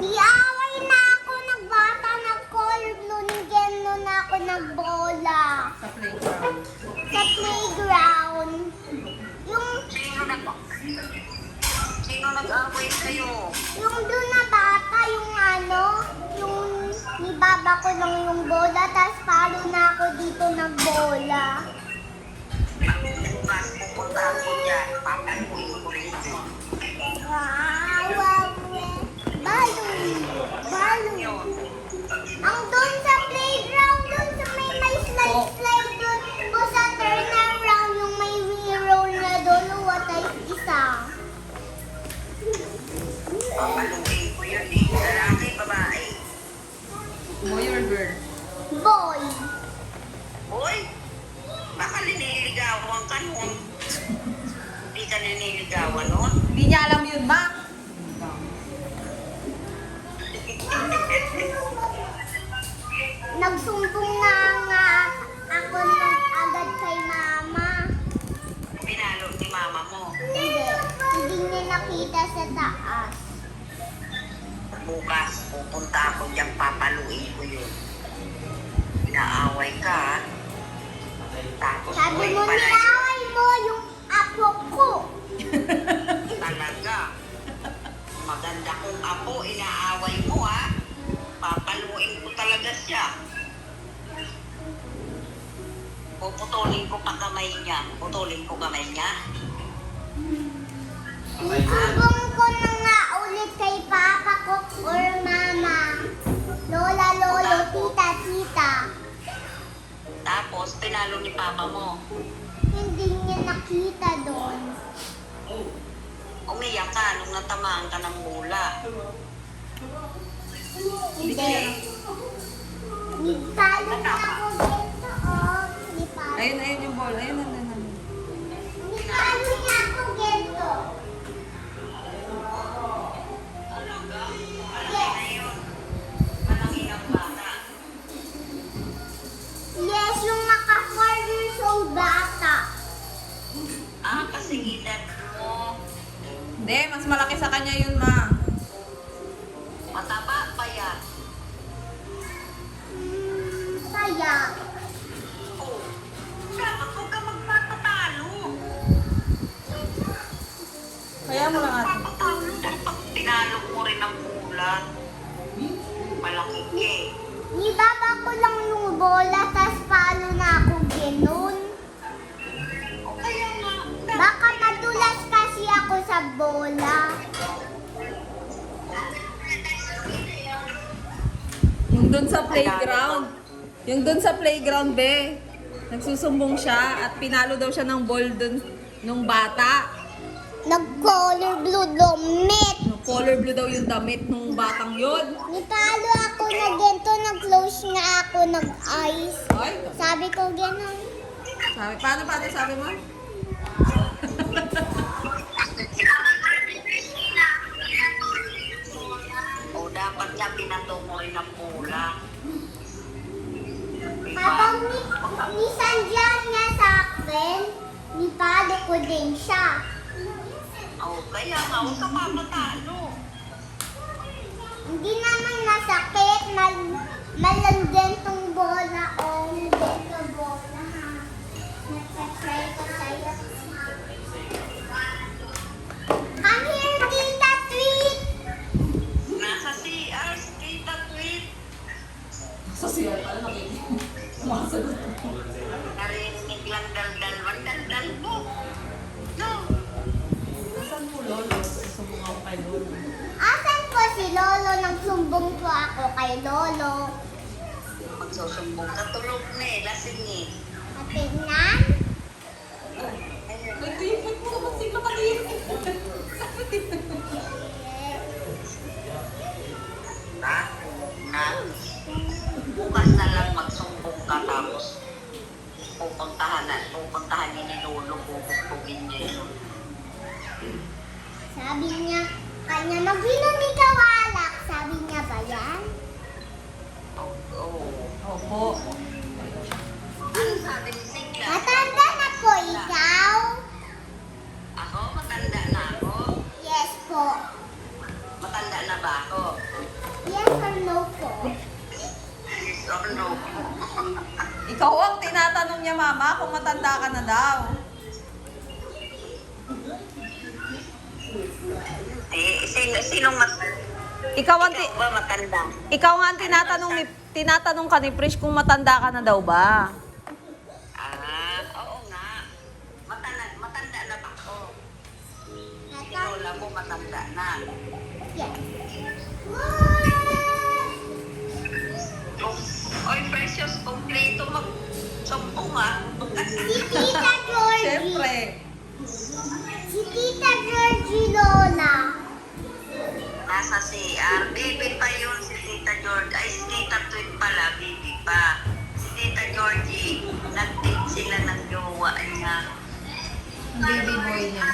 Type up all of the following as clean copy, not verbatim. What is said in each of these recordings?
Iaway na ako, nagbata, nag-color blue, gano'n na ako nagbola. Sa playground. Sa playground. Yung, Sino nag-away sa'yo? yung doon na bata, yung ano, yung nibaba ko lang yung bola, tapos palo na ako dito nagbola. Bukas pupunta ako dyan. Papaluin ko rin. Wow, balloon, balloon. Ang doon sa playground, doon sa may slide doon, o sa turnaround, yung may wheel na doon, watay isa. Papaluin ko yun eh. Lalaki, babae. Boy or girl? Boy. Hoy! Baka liniligawan ka nun. Hindi ka liniligawan nun. Hindi niya alam yun, ma. Nagsumbong nga ako agad kay mama. Pinalo ni mama mo. Hindi niya nakita sa taas. Bukas pupunta ako dyan. Papaluin ko yun. Inaaway ka. Tapos Sabi buhay mo, pala yun. niaway mo yung apo ko. Talaga. Maganda kong apo, inaaway mo ha. Papaluin ko talaga siya. Puputulin ko pa kamay niya. Putulin ko kamay niya. Susumbong ko na nga ulit kay papa ko or mama. Lola, lolo, tita, tita. Tapos, tinalo ni papa mo. Hindi niya nakita doon. Umiyak ka nung natamaan ka ng bola. Hindi. Nipalo na ako dito, oh. Nipalo. Ayun, ayun yung ball. Ayun, ayun, ayun. Nipalo niya ako dito. Talaga? Malaki na yun. Malaki ng bata. Yes, yung maka 4 years old bata. Kasi edad mo. Hindi, mas malaki sa kanya yun, ma. Mataba pa yan. Saya. Oh, dapat huwag ka magpapatalo. Kaya mo lang ate. Papatalo dapat tinalo mo rin ang bola. Malaki ka eh. Nibaba ko lang yung bola, tas palo na ako ganun. O kaya nga, Baka madulas kasi ako sa bola. Yung dun sa playground. Yung dun sa playground, be. Nagsusumbong siya at pinalo daw siya ng ball dun nung bata. Nag-color blue lumit. No, color blue daw yung damit nung batang yun. Nipalo ako na ganito, nag-close na ako, nag-eyes. Ay, Sabi ko ganun. sabi, paano sabi mo? o dapat niya pinato mo rin ang bola. Habang nisandyan niya sa akin, nipalo ko din siya. O kaya nga, huwag ka papatalo. Hindi naman masakit, malandan tong bola o hindi to bola ha. Nagka-try ko sa'yo. Come here, Tita Tweet! Nasa CR, kita tweet. Sa siya pala nakikinig. Sumasagot. Narinig lang daldal, daldal mo. No. Saan mo, lolo? Sumbong ako kay lolo. Asan po si Lolo? Nagsumbong po ako kay Lolo. Magsusumbong ka, tulog na eh, lasing eh. Natingnan? Nag-tripod mo naman sigla kanina. Ha? Na? Bukas na lang magsumbong ka tapos pupuntahan ni Lolo, bubugtugin niya yun. Sabi niya, kanya mag-inom ikaw alak. Sabi niya ba yan? Oo. Opo. Ano sabi ni Sigla? Matanda na po ikaw? Ako? Matanda na ako? Yes po. Matanda na ba ako? Yes or no po? Yes or no? Ikaw ang tinatanong niya, Mama, kung matanda ka na daw. Sinong Ikaw ang, ikaw ba matanda? ikaw nga ang tinatanong ka ni Prish kung matanda ka na daw ba? Oo nga. Matanda na ba ako? Si Lola mo matanda na. Yes. Oy, Precious, kompleto mag-sampung Si Tita Georgie. Siyempre. Si Tita Georgie Lola. Nasa CR. Baby pa yun si Tita George. Ay, si Tita Tweet pala, baby pa. Si Tita Georgie, nag-date sila ng jowa niya. Baby boy niya.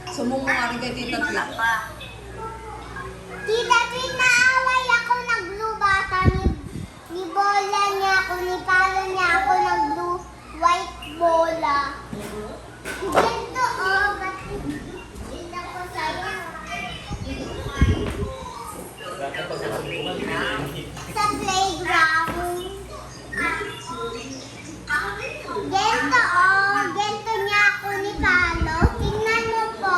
Sumong mo nga rin kay Tita Wala Tweet. pa. Tita Tweet, naaway ako nag-blue bata ni bola niya ako, ni palo niya ako nag-blue white bola. Ganito oh, ba't hindi ako sa'yo? Sa playground. Ganito oh, ganito niya ako ni palo. Tingnan mo po.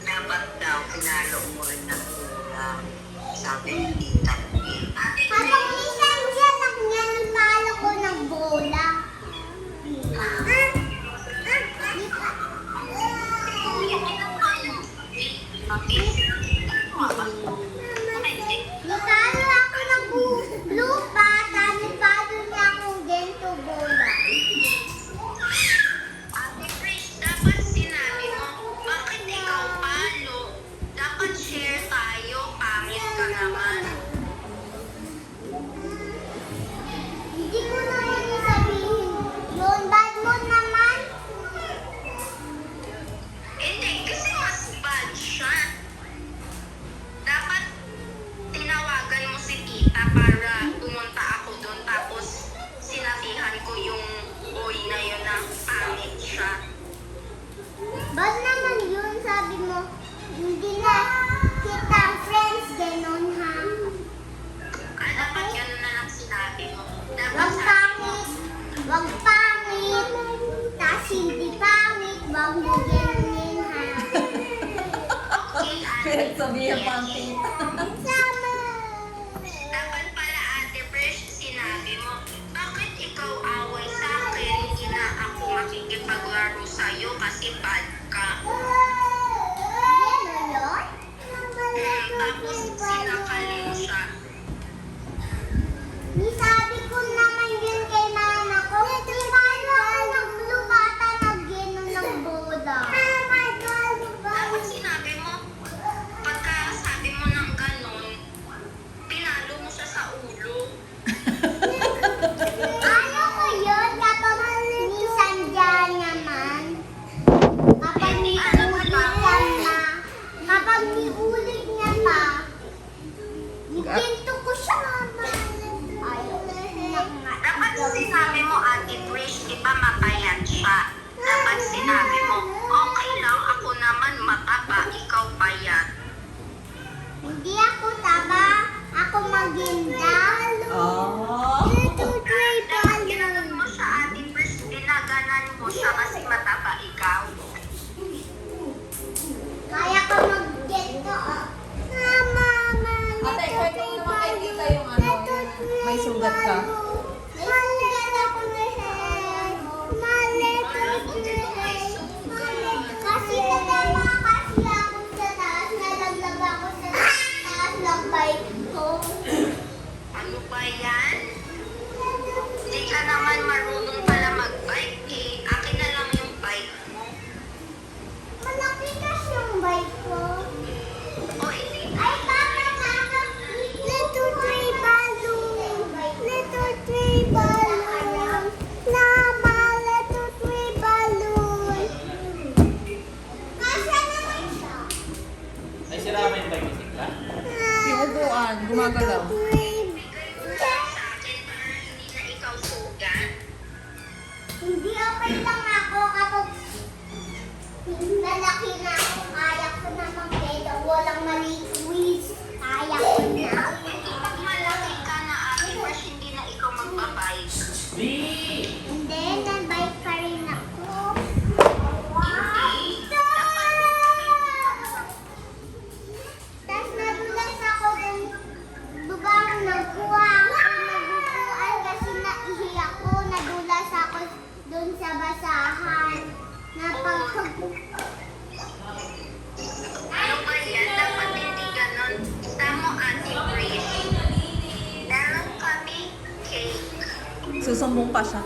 Dapat daw, pinalo mo rin ng ulam. Sabi ni Tita Tweet. Habang minsan siya niya ng palo ko ng bola. Nipalo ako ng lupa, nipalo niya akong gento bola. Ate Chris, dapat sinabi mo, bakit ikaw palo? Dapat share tayo, pangit ka naman. Hindi ko naman sabihin. Yun, bad mo naman. Hindi, kasi mas bad siya. Dapat tinawagan mo si tita para pumunta ako doon, tapos sinabihan ko yung boy na yun na pangit siya. Bad naman yun, sabi mo. Hindi na kita friends, ganon ha. Dapat gano'n na lang sinabi mo. Dapat Wag sabi mo, pangit, wag pangit, tas hindi pangit, wag mo ganunin ha. okay, ate. Pinagsabihan pa ang tita. Sama. Dapat pala, Ate Fresh, sinabi mo, bakit ikaw away sa akin? Hindi na ako makikipaglaro sa'yo kasi bad ka. Ganon yun? Tapos sinakalin siya. Nisabi ko naman yun kay nana ko. Di ba naglubata nag-ganon ng bola? Dapat sinabi mo, pagka sabi mo ng ganun, pinalo mo siya sa ulo. Ano ko yun? Kapag minsan dyan naman. Kapag niulit niya pa. Kapag niulit niya pa. Ipinto ko siya. Ayaw. Dapat sinabi mo, Ate Trish, di ba mapayat siya? Dapat sinabi mo, okay lang, ako naman mataba, ikaw payat. Hindi ako taba. Ako maganda. Oh. Dapat ginanon mo siya, Ate Trish, dinaganan mo siya kasi mataba ikaw. Kaya ka mag-gento. Mama. Ate, kwento mo naman kay tita yung ano, may sugat ka. Malit ako na head. Malit ako na head. Kasi nadama kasi ako sa taas. Nalaglag ako sa taas ng bike ko. Ano ba yan? Hindi ka naman marunong pala mag-bike eh. Akin na lang yung bike mo. Malaki kasi yung bike ko. O hindi. Ay, Papa, Little tree balloon. Little Hindi okay lang ako kapag lalaki na ako. Kaya ko na mag-beda. Walang maliwis. Kaya ko na. Pag malaki ka na ate, mas hindi na ikaw magbabike. Hindi, nag-bike pa rin ako. Tapos nadulas ako dun. Diba, nagkuha ako nagupuan kasi naihi ako. Nadulas ako dun sa basahan. Ano ba yan? Dapat hindi ganon. Tamo ate Grace. Meron kami cake. Susumbong pa siya.